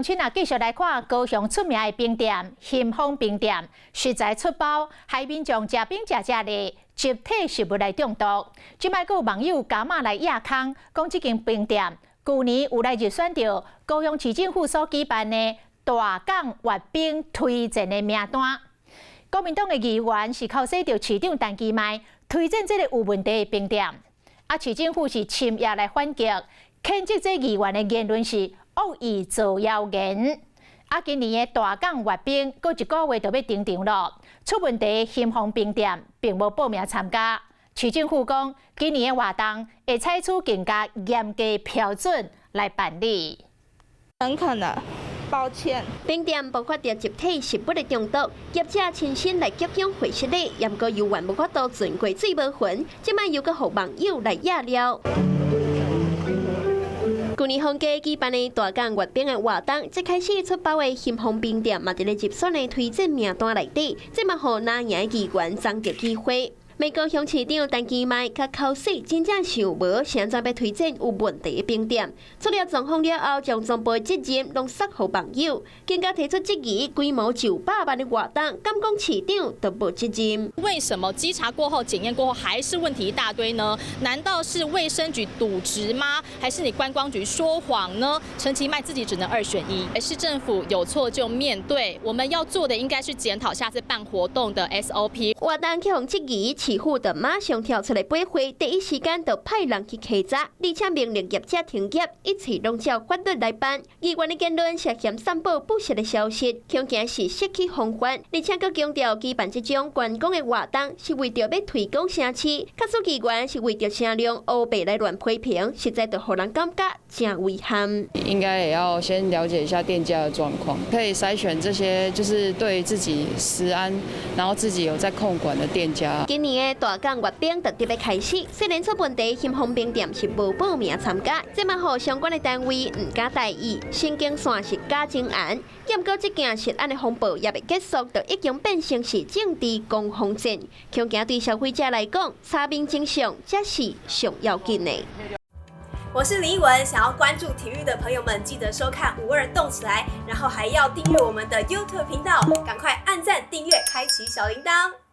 请啊，继续来看高雄出名的冰店新丰冰店，食材出包，害民众食冰食的集体食物来中毒。即摆有网友加码来压坑，讲这间冰店去年有来入选到高雄市政府所举办的大港阅兵推荐的名单。国民党的议员是靠说到市长陈其迈推荐这个有问题的冰店，啊，市政府是深夜来反击，谴责这议员的言论是恶意造谣言。啊，今年的大港阅兵，过一个月就要登场了。出问题的新丰冰店并无报名参加。市政府讲，今年的活动会采取更加严格标准来办理。很可能。抱歉，冰店爆发着集体食物的中毒，业者亲身来接养回食的，也过游玩无法度存过水无痕，即摆又搁互网友来压了。去年放假举办的大港阅兵的活动，即开始出包的新丰冰店，嘛伫咧入选的推荐名单内底，即嘛互拿赢的议员争着机会。美高雄市长陈其迈甲口水真正想无，现在要推荐有问题的冰店。出了状况了后，将全部责任拢撒互网友，更加提出质疑，规模900万的活动，敢讲市长都无责任？为什么稽查过后、检验过后还是问题一大堆呢？难道是卫生局渎职吗？还是你观光局说谎呢？陈其迈自己只能2选1。市政府有错就面对，我们要做的应该是检讨下次办活动的 SOP。活动去互质疑。市府就马上跳出来驳回，第一时间就派人去稽查，而且命令业者停业，一切拢照法律来办。议员的言论涉嫌散布不实的消息，恐惊是失去风范，而且佫强调举办这种观光的活动是为着要推广城市，假使议员是为着声量乌白来乱批评，实在就让人感觉真遗憾。应该也要先了解一下店家的状况，可以筛选这些就是对自己食安，然后自己有在控管的店家。今年的大港阅兵特地要开始，虽然出问题，新丰冰店是无报名参加，这嘛互相关的单位唔敢大意，神经线是假真案。不过这件食安的风暴也未结束，就已经变成是政治攻防战，恐惊对消费者来讲，查明真相才是上要紧的。我是李文，想要关注体育的朋友们，记得收看52动起来，然后还要订阅我们的 YouTube 频道，赶快按赞、订阅、开启小铃铛。